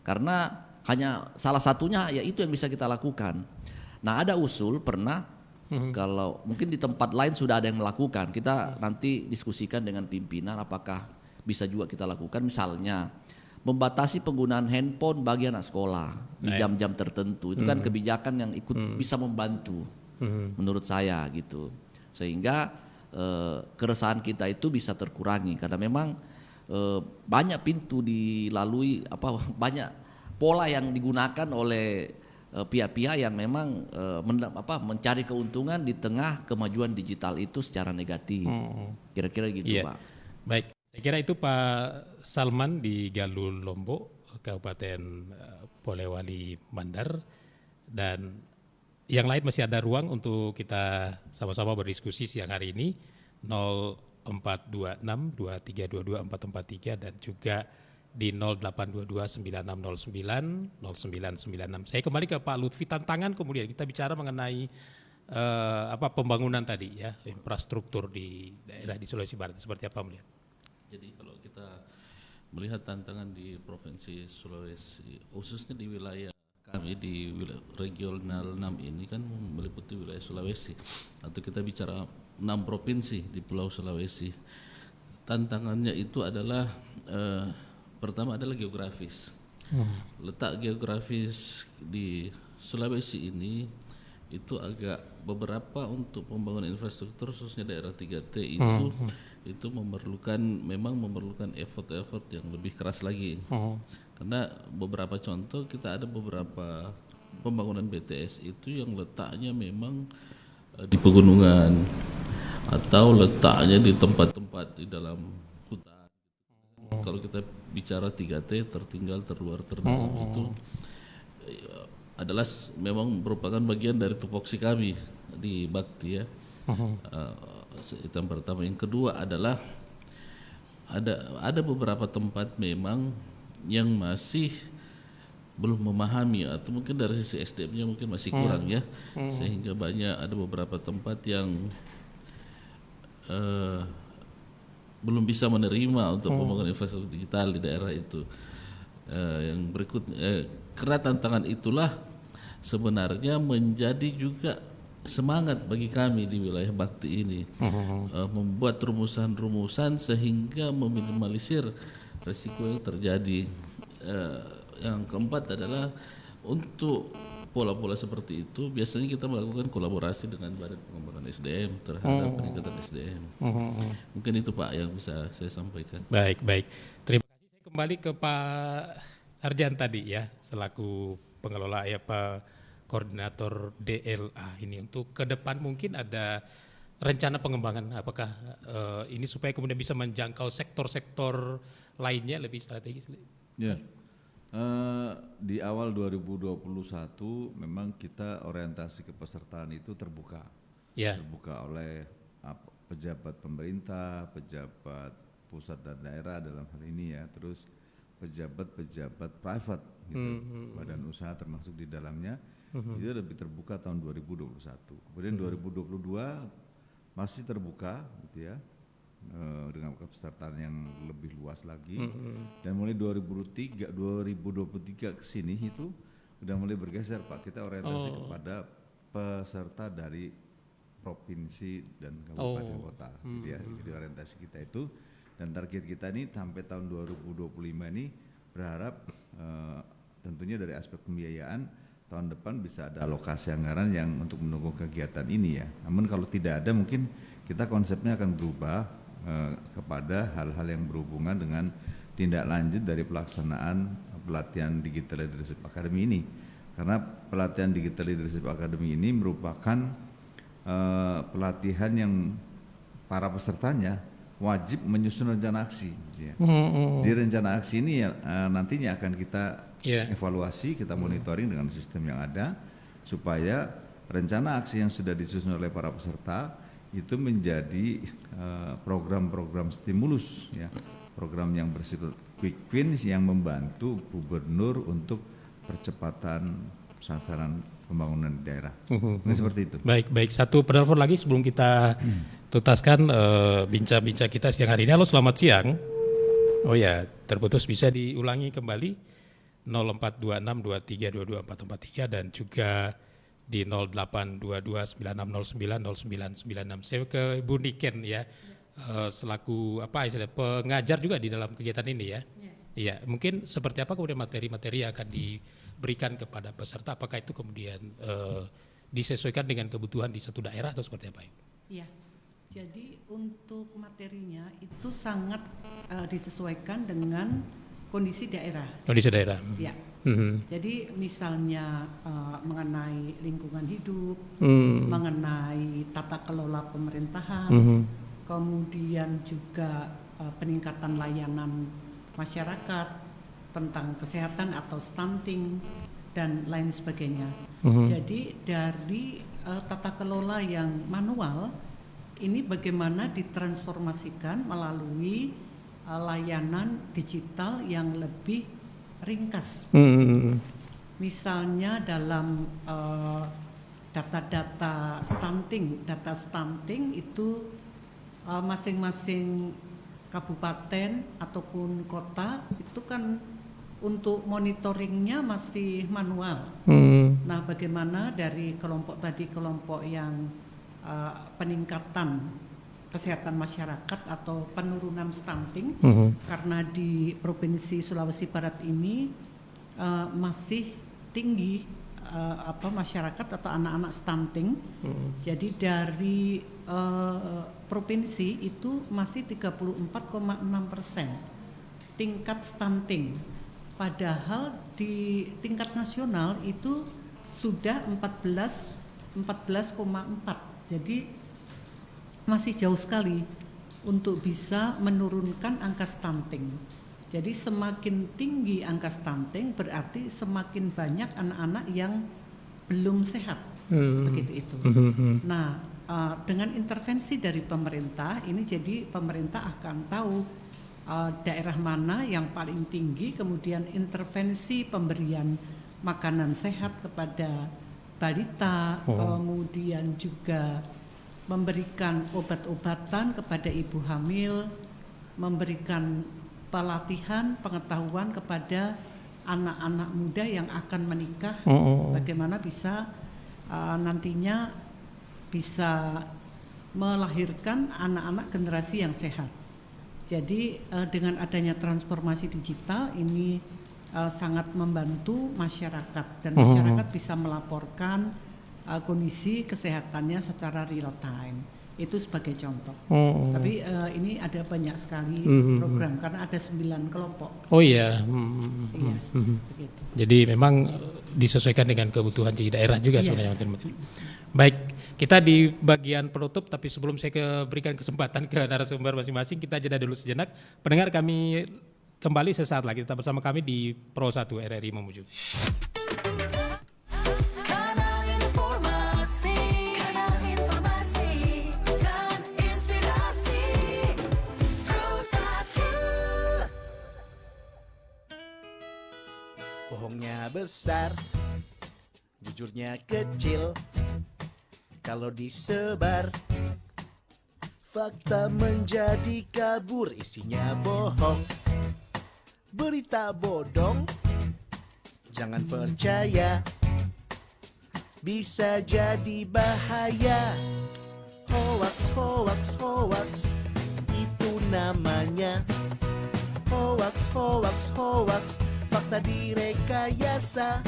karena hanya salah satunya ya itu yang bisa kita lakukan. Nah ada usul pernah kalau mungkin di tempat lain sudah ada yang melakukan, kita nanti diskusikan dengan pimpinan apakah bisa juga kita lakukan, misalnya membatasi penggunaan handphone bagi anak sekolah di jam-jam tertentu, itu kan kebijakan yang ikut bisa membantu menurut saya gitu, sehingga keresahan kita itu bisa terkurangi karena memang banyak pintu dilalui, banyak pola yang digunakan oleh pihak-pihak yang memang mencari keuntungan di tengah kemajuan digital itu secara negatif. Kira-kira gitu, Pak. Baik, saya kira itu Pak Salman di Galuh Lombok, Kabupaten Polewali Mandar, dan yang lain masih ada ruang untuk kita sama-sama berdiskusi siang hari ini 0426 2322 443 dan juga di 0822 9609 0996. Saya kembali ke Pak Lutfi, tantangan kemudian kita bicara mengenai pembangunan tadi ya, infrastruktur di daerah di Sulawesi Barat, seperti apa melihat? Jadi kalau kita melihat tantangan di Provinsi Sulawesi, khususnya di wilayah kami di regional 6 ini kan meliputi wilayah Sulawesi, atau kita bicara 6 provinsi di Pulau Sulawesi. Tantangannya itu adalah pertama adalah geografis. Letak geografis di Sulawesi ini itu agak beberapa untuk pembangunan infrastruktur khususnya daerah 3T itu itu memang memerlukan effort yang lebih keras lagi. Karena beberapa contoh kita ada beberapa pembangunan BTS itu yang letaknya memang di pegunungan atau letaknya di tempat-tempat di dalam hutan. Kalau kita bicara 3T, tertinggal, terluar, terdalam, itu adalah memang merupakan bagian dari tupoksi kami di Bakti ya. Itu yang pertama. Yang kedua adalah ada beberapa tempat memang yang masih belum memahami atau mungkin dari sisi SDM-nya mungkin masih kurang ya, sehingga ada beberapa tempat yang belum bisa menerima untuk pembangunan infrastruktur digital di daerah itu. Yang berikutnya, karena tantangan itulah sebenarnya menjadi juga semangat bagi kami di wilayah Bakti ini, membuat rumusan-rumusan sehingga meminimalisir risiko yang terjadi. Yang keempat adalah untuk pola-pola seperti itu biasanya kita melakukan kolaborasi dengan Badan Pengembangan SDM terhadap peningkatan SDM. Mungkin itu Pak yang bisa saya sampaikan. Baik. Terima kasih. Saya kembali ke Pak Arjan tadi ya, selaku pengelola ya Pak Koordinator DLA ini, untuk ke depan mungkin ada rencana pengembangan, apakah ini supaya kemudian bisa menjangkau sektor-sektor lainnya lebih strategis? Ya. Di awal 2021 memang kita orientasi kepesertaan itu terbuka. Terbuka oleh pejabat pemerintah, pejabat pusat dan daerah dalam hal ini ya, terus pejabat-pejabat private gitu, badan usaha termasuk di dalamnya. Itu lebih terbuka tahun 2021. Kemudian 2022 masih terbuka gitu ya, dengan kepesertaan yang lebih luas lagi. Dan mulai 2023 ke sini itu udah mulai bergeser Pak, kita orientasi kepada peserta dari provinsi dan kabupaten kota gitu ya. Jadi orientasi kita itu, dan target kita ini sampai tahun 2025 ini berharap tentunya dari aspek pembiayaan tahun depan bisa ada alokasi anggaran yang untuk mendukung kegiatan ini ya. Namun kalau tidak ada mungkin kita konsepnya akan berubah kepada hal-hal yang berhubungan dengan tindak lanjut dari pelaksanaan pelatihan Digital Leadership Academy ini. Karena pelatihan Digital Leadership Academy ini merupakan pelatihan yang para pesertanya wajib menyusun rencana aksi. Ya. Di rencana aksi ini ya, nantinya akan kita evaluasi, kita monitoring dengan sistem yang ada supaya rencana aksi yang sudah disusun oleh para peserta itu menjadi program-program stimulus ya, program yang bersifat quick wins yang membantu gubernur untuk percepatan sasaran pembangunan di daerah. Ini seperti itu. Baik. Satu penelpon lagi sebelum kita tuntaskan bincang-bincang kita siang hari ini. Halo, selamat siang. Oh ya, terputus, bisa diulangi kembali 042623224443 dan juga di 082296090996. Saya ke Ibu Niken ya, selaku pengajar juga di dalam kegiatan ini ya. Iya, mungkin seperti apa kemudian materi-materi yang akan diberikan kepada peserta, apakah itu kemudian disesuaikan dengan kebutuhan di satu daerah atau seperti apa? Iya, jadi untuk materinya itu sangat disesuaikan dengan kondisi daerah. Kondisi daerah. Ya. Jadi misalnya mengenai lingkungan hidup, mengenai tata kelola pemerintahan, kemudian juga peningkatan layanan masyarakat tentang kesehatan atau stunting dan lain sebagainya. Jadi dari tata kelola yang manual ini bagaimana ditransformasikan melalui layanan digital yang lebih ringkas. Misalnya dalam data stunting itu masing-masing kabupaten ataupun kota itu kan untuk monitoringnya masih manual. Nah, bagaimana dari kelompok yang peningkatan kesehatan masyarakat atau penurunan stunting, karena di Provinsi Sulawesi Barat ini masih tinggi masyarakat atau anak-anak stunting. Jadi dari provinsi itu masih 34,6% tingkat stunting. Padahal di tingkat nasional itu sudah 14,4. Jadi masih jauh sekali untuk bisa menurunkan angka stunting. Jadi semakin tinggi angka stunting berarti semakin banyak anak-anak yang belum sehat, begitu itu. Nah, dengan intervensi dari pemerintah ini, jadi pemerintah akan tahu daerah mana yang paling tinggi, kemudian intervensi pemberian makanan sehat kepada balita, kemudian juga memberikan obat-obatan kepada ibu hamil, memberikan pelatihan pengetahuan kepada anak-anak muda yang akan menikah, bagaimana bisa nantinya bisa melahirkan anak-anak generasi yang sehat. Jadi dengan adanya transformasi digital ini sangat membantu masyarakat, dan masyarakat bisa melaporkan kondisi kesehatannya secara real time. Itu sebagai contoh. Tapi ini ada banyak sekali program karena ada 9 kelompok. Oh iya. Iya, begitu. Jadi memang disesuaikan dengan kebutuhan di daerah juga sebenarnya. Baik, kita di bagian penutup, tapi sebelum saya berikan kesempatan ke narasumber masing-masing, kita jeda dulu sejenak. Pendengar, kami kembali sesaat lagi, tetap bersama kami di Pro 1 RRI Mamuju. Bohongnya besar, jujurnya kecil. Kalau disebar, fakta menjadi kabur, isinya bohong. Berita bodong, jangan percaya, bisa jadi bahaya. Hoax, hoax, hoax, itu namanya. Hoax, hoax, hoax, fakta direkayasa.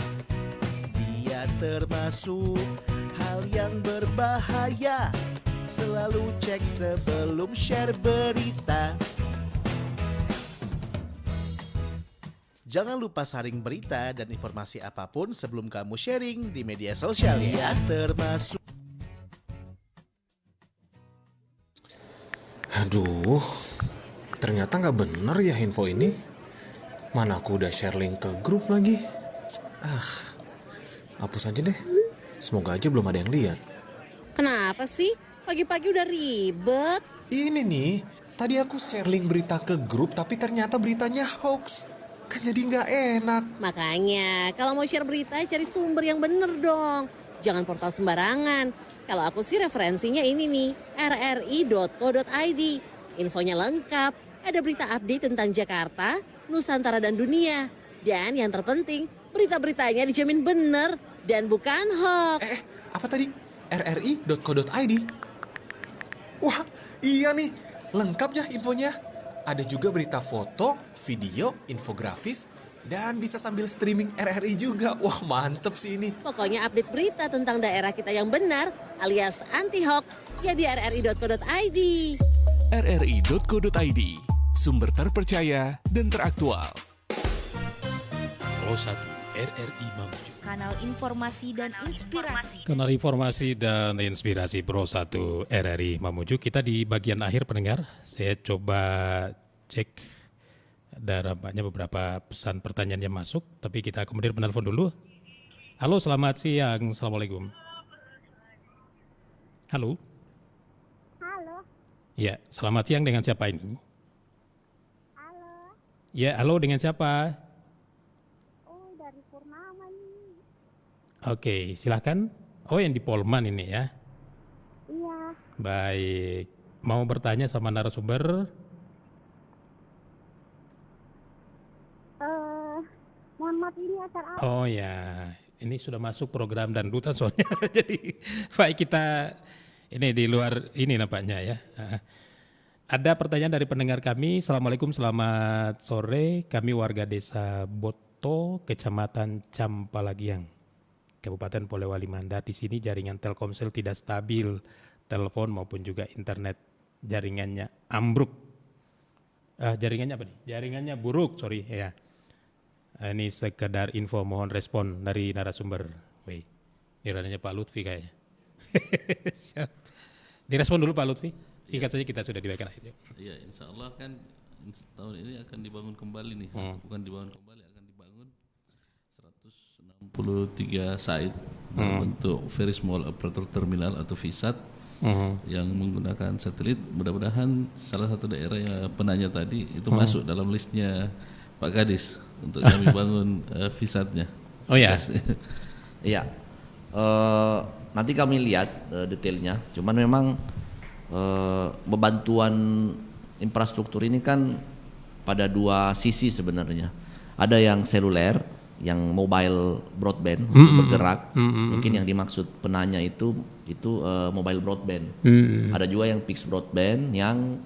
Dia termasuk hal yang berbahaya. Selalu cek sebelum share berita. Jangan lupa saring berita dan informasi apapun sebelum kamu sharing di media sosial ya. Termasuk. Aduh, ternyata nggak bener ya info ini. Mana aku udah share link ke grup lagi. Hapus aja deh. Semoga aja belum ada yang lihat. Kenapa sih? Pagi-pagi udah ribet. Ini nih, tadi aku share link berita ke grup tapi ternyata beritanya hoax. Kan jadi nggak enak. Makanya, kalau mau share berita cari sumber yang bener dong. Jangan portal sembarangan. Kalau aku sih referensinya ini nih, rri.co.id. Infonya lengkap, ada berita update tentang Jakarta, Nusantara dan dunia. Dan yang terpenting, berita-beritanya dijamin bener dan bukan hoax. Apa tadi? rri.co.id? Wah, iya nih, lengkap ya infonya. Ada juga berita foto, video, infografis, dan bisa sambil streaming RRI juga. Wah, mantep sih ini. Pokoknya update berita tentang daerah kita yang benar alias anti-hoax ya di rri.co.id. rri.co.id, sumber terpercaya dan teraktual. Pro 1 RRI Mamuju. Kanal informasi dan inspirasi. Kanal informasi dan inspirasi Pro 1 RRI Mamuju. Kita di bagian akhir, pendengar. Saya coba cek ada nampaknya beberapa pesan pertanyaan yang masuk, tapi kita kemudian menelpon dulu. Halo, selamat siang. Assalamualaikum. Halo. Halo. Ya, selamat siang, dengan siapa ini? Halo. Ya, halo, dengan siapa? Oh, dari Purnama nih. Oke, silakan. Oh, yang di Polman ini ya? Iya. Baik. Mau bertanya sama narasumber? Mohon maaf, ini acara apa? Oh ya, ini sudah masuk program dangdutan soalnya. Jadi baik, kita ini di luar ini nampaknya ya. Ada pertanyaan dari pendengar kami. Assalamualaikum, selamat sore. Kami warga desa Boto, Kecamatan Campalagiang. Kabupaten Polewali Mandar. Di sini jaringan Telkomsel tidak stabil, telepon maupun juga internet jaringannya ambruk. Jaringannya apa nih? Jaringannya buruk, sorry ya. Ini sekedar info, mohon respon dari narasumber. Wih, ini ranahnya Pak Lutfi kayaknya. Siap. Direspon dulu Pak Lutfi. Singkat saja, kita sudah dibagikan akhirnya. Iya, insya Allah kan tahun ini akan dibangun kembali nih. Bukan dibangun kembali, akan dibangun 163 site untuk very small operator terminal atau VSAT yang menggunakan satelit. Mudah-mudahan salah satu daerah yang penanya tadi itu masuk dalam listnya Pak Kadis untuk kami bangun VSAT-nya. Oh ya. Iya. Nanti kami lihat detailnya. Cuman memang pembantuan infrastruktur ini kan pada dua sisi sebenarnya. Ada yang seluler, yang mobile broadband bergerak. Mungkin yang dimaksud penanya itu mobile broadband. Ada juga yang fixed broadband yang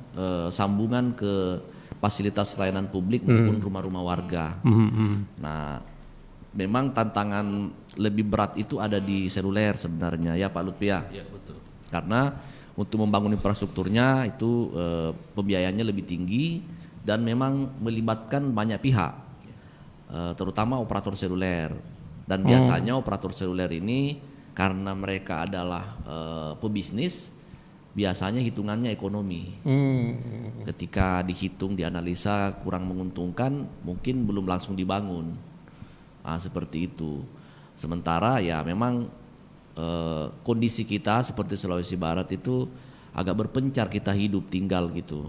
sambungan ke fasilitas layanan publik maupun rumah-rumah warga. Nah, memang tantangan lebih berat itu ada di seluler sebenarnya ya Pak Lutfi ya. Iya, betul. Karena untuk membangun infrastrukturnya itu pembiayaannya lebih tinggi dan memang melibatkan banyak pihak, terutama operator seluler. Dan biasanya operator seluler ini karena mereka adalah pebisnis, biasanya hitungannya ekonomi. Ketika dihitung, dianalisa kurang menguntungkan, mungkin belum langsung dibangun. Nah, seperti itu. Sementara ya memang kondisi kita seperti Sulawesi Barat itu agak berpencar kita hidup tinggal gitu.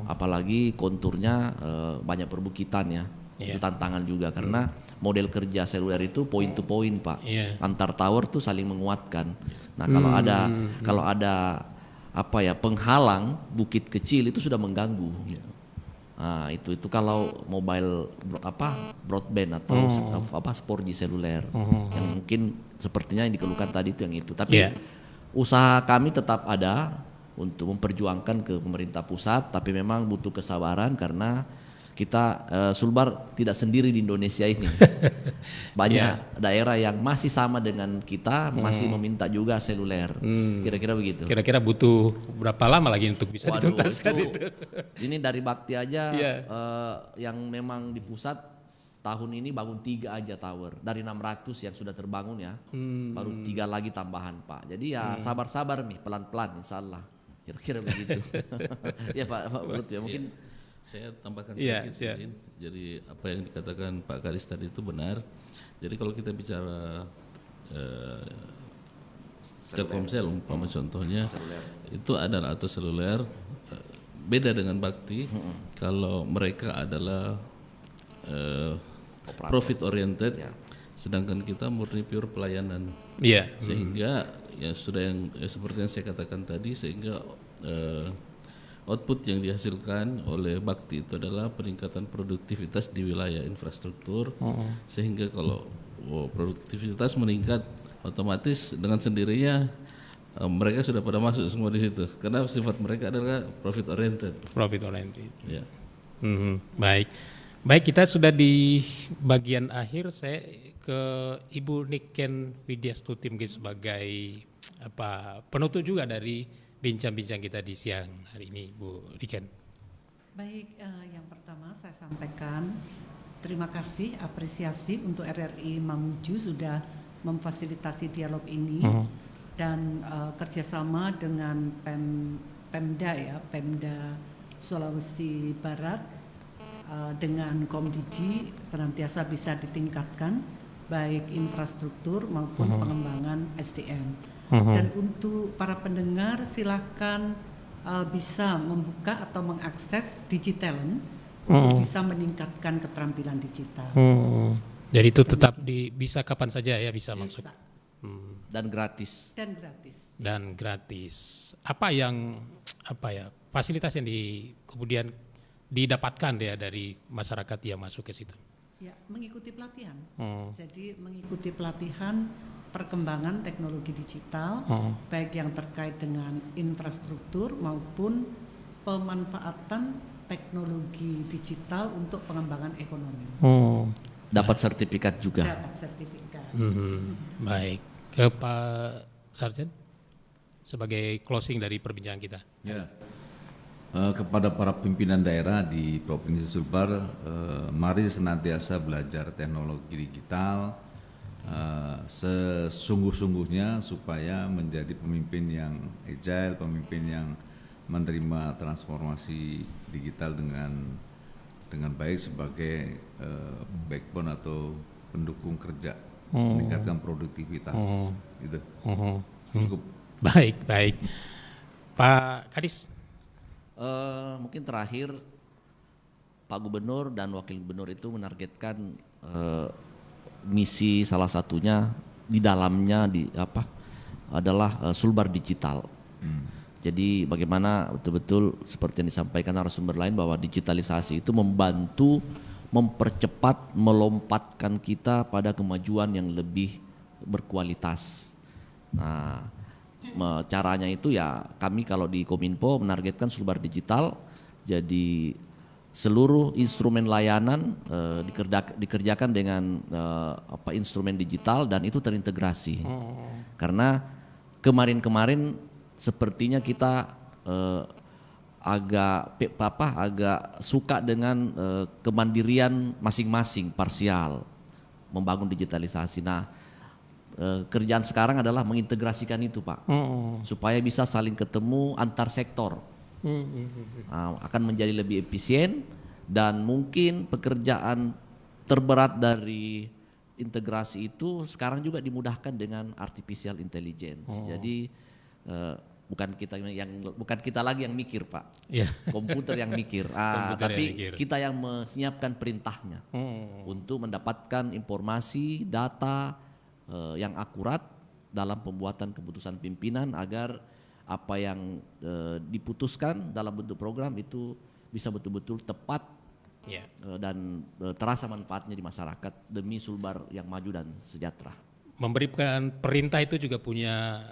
Apalagi konturnya banyak perbukitan ya. Itu tantangan juga karena model kerja seluler itu point to point Pak. Antar tower tuh saling menguatkan. Nah, kalau ada apa ya penghalang bukit kecil itu sudah mengganggu. Nah, itu kalau mobile broadband atau 4G seluler yang mungkin sepertinya yang dikeluhkan tadi itu yang itu. Tapi usaha kami tetap ada untuk memperjuangkan ke pemerintah pusat, tapi memang butuh kesabaran karena kita Sulbar tidak sendiri di Indonesia ini. Banyak daerah yang masih sama dengan kita masih meminta juga seluler. Kira-kira begitu. Kira-kira butuh berapa lama lagi untuk bisa dituntaskan itu? Ini dari Bakti aja yang memang di pusat tahun ini bangun 3 aja tower dari 600 yang sudah terbangun ya. Baru 3 lagi tambahan Pak. Jadi ya sabar-sabar nih pelan-pelan insyaallah. Kira-kira begitu. Ya Pak Lutfi ya mungkin saya tambahkan sedikit. Jadi apa yang dikatakan Pak Kadis tadi itu benar. Jadi kalau kita bicara Telkomsel umpama contohnya itu adalah atau seluler beda dengan Bakti. Kalau mereka adalah profit oriented, sedangkan kita murni pure pelayanan. Sehingga ya sudah yang seperti yang saya katakan tadi, sehingga output yang dihasilkan oleh Bakti itu adalah peningkatan produktivitas di wilayah infrastruktur, sehingga kalau produktivitas meningkat otomatis dengan sendirinya mereka sudah pada masuk semua di situ karena sifat mereka adalah profit oriented. Ya. Baik, kita sudah di bagian akhir. Saya ke Ibu Niken Widyastuti sebagai penutup juga dari bincang-bincang kita di siang hari ini, Bu Niken. Baik, yang pertama saya sampaikan terima kasih, apresiasi untuk RRI Mamuju sudah memfasilitasi dialog ini dan kerjasama dengan Pemda Sulawesi Barat dengan Komdigi senantiasa bisa ditingkatkan baik infrastruktur maupun pengembangan SDM. Dan untuk para pendengar silakan bisa membuka atau mengakses Digitalent untuk bisa meningkatkan keterampilan digital. Jadi itu tetap bisa kapan saja ya bisa masuk. Dan gratis. Dan gratis. Apa fasilitas yang kemudian didapatkan ya dari masyarakat yang masuk ke situ? Ya, mengikuti pelatihan. Jadi mengikuti pelatihan perkembangan teknologi digital, baik yang terkait dengan infrastruktur maupun pemanfaatan teknologi digital untuk pengembangan ekonomi. Dapat sertifikat juga. Dapat sertifikat. Baik, ke Pak Sarjan sebagai closing dari perbincangan kita. Ya. Kepada para pimpinan daerah di Provinsi Sulbar, mari senantiasa belajar teknologi digital sesungguh-sungguhnya supaya menjadi pemimpin yang agile, pemimpin yang menerima transformasi digital dengan baik sebagai backbone atau pendukung kerja, meningkatkan produktivitas. Gitu. Cukup. Baik. Pak Kadis. Mungkin terakhir Pak Gubernur dan Wakil Gubernur itu menargetkan misi salah satunya di dalamnya adalah Sulbar digital. Jadi bagaimana betul-betul seperti yang disampaikan narasumber lain bahwa digitalisasi itu membantu mempercepat, melompatkan kita pada kemajuan yang lebih berkualitas. Nah, caranya itu ya kami kalau di Kominfo menargetkan Sulbar digital, jadi seluruh instrumen layanan dikerjakan dengan instrumen digital dan itu terintegrasi. Karena kemarin sepertinya kita agak suka dengan kemandirian masing-masing parsial membangun digitalisasi. Nah, kerjaan sekarang adalah mengintegrasikan itu, Pak, supaya bisa saling ketemu antar sektor. Akan menjadi lebih efisien dan mungkin pekerjaan terberat dari integrasi itu sekarang juga dimudahkan dengan artificial intelligence. Jadi bukan kita lagi yang mikir, Pak. Komputer yang mikir. Tapi kita yang menyiapkan perintahnya untuk mendapatkan informasi, data yang akurat dalam pembuatan keputusan pimpinan agar apa yang diputuskan dalam bentuk program itu bisa betul-betul tepat dan terasa manfaatnya di masyarakat demi Sulbar yang maju dan sejahtera. Memberikan perintah itu juga punya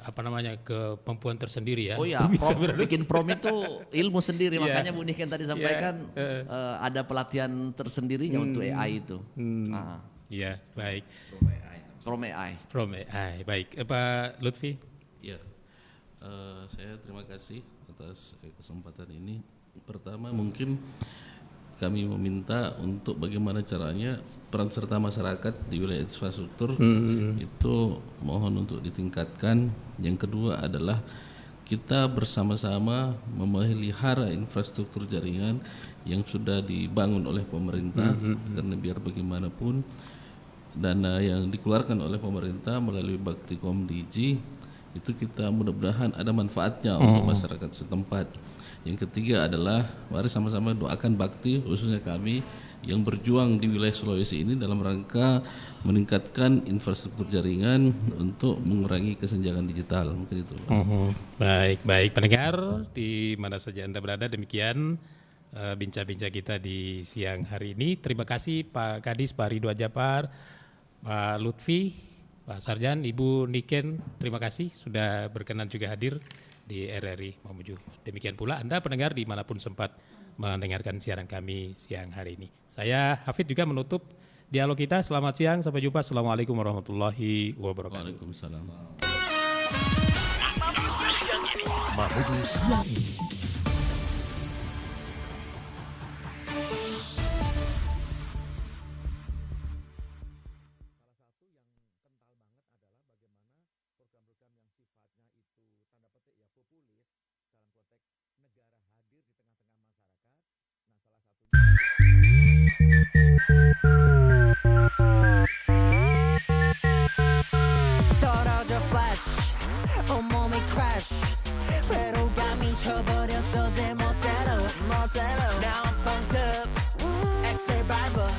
kemampuan tersendiri ya. Oh iya, bikin prom itu ilmu sendiri, makanya Bu Niken tadi sampaikan ada pelatihan tersendirinya untuk AI itu. Iya, baik. Prom AI. Baik. Pak Lutfi. Ya, saya terima kasih atas kesempatan ini. Pertama mungkin kami meminta untuk bagaimana caranya peran serta masyarakat di wilayah infrastruktur itu mohon untuk ditingkatkan. Yang kedua adalah kita bersama-sama memelihara infrastruktur jaringan yang sudah dibangun oleh pemerintah, karena biar bagaimanapun dana yang dikeluarkan oleh pemerintah melalui Baktikom Digi itu kita mudah-mudahan ada manfaatnya untuk masyarakat setempat. Yang ketiga adalah mari sama-sama doakan bakti khususnya kami yang berjuang di wilayah Sulawesi ini dalam rangka meningkatkan infrastruktur jaringan untuk mengurangi kesenjangan digital. Mungkin itu. Baik pendengar di mana saja Anda berada, demikian bincang-bincang kita di siang hari ini. Terima kasih Pak Kadis, Pak Ridwan Japar, Pak Lutfi, Pak Sarjan, Ibu Niken, terima kasih sudah berkenan juga hadir di RRI Mamuju. Demikian pula Anda pendengar dimanapun sempat mendengarkan siaran kami siang hari ini. Saya Hafid juga menutup dialog kita. Selamat siang, sampai jumpa. Assalamualaikum warahmatullahi wabarakatuh. Waalaikumsalam. Mamuju siang ini. 떨어져 flash 온몸이 crash 회로감이 쳐버렸어 제 멋대로 Now I'm pumped up Excel barber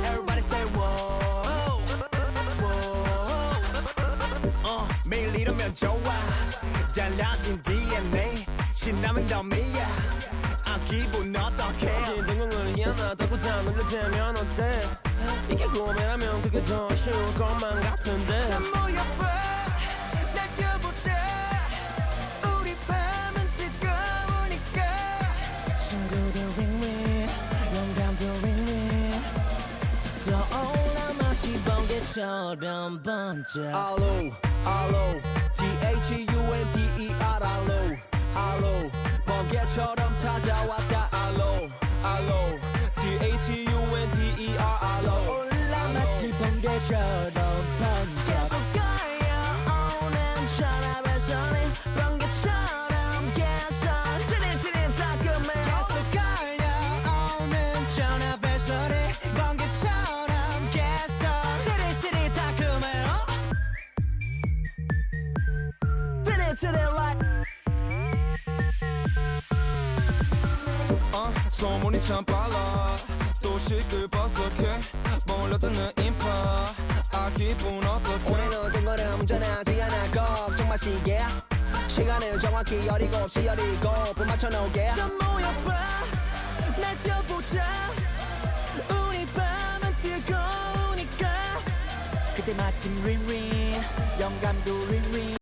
Everybody say whoa 매일 이러면 좋아 달라진 DNA 신나면 덤이야 기분 어떡해 등등을 이어나 덕구자 눌러대면 어때 이게 고민하면 그게 더 쉬울 것만 같은데 다 모여봐 날 껴보자 우리 밤은 뜨거우니까 친구도 win-win 영감도 win-win 떠올라 마시 번개 번개처럼 번져 알로 알로 THUNDER 알로 번개처럼 찾아왔다 알로 알로 THUNDER 알로 올라 마치 번개처럼 번져 계속 걸려오는 전화벨소리 번개처럼 계속 지린 따끔해 계속 걸려오는 전화벨소리 번개처럼 계속 시리 따끔해 지린 like 소문이 참 빨라 또 시끌벅적해 몰려드는 인파 기분 어떡해 올해는 뜬거는 문제나 뒤하나 걱정 마시게 시간은 정확히 17시 17분 맞춰놓게 다 모여봐 날뛰어보자 우리 밤은 뜨거우니까 그때 마침 링링 영감도 링링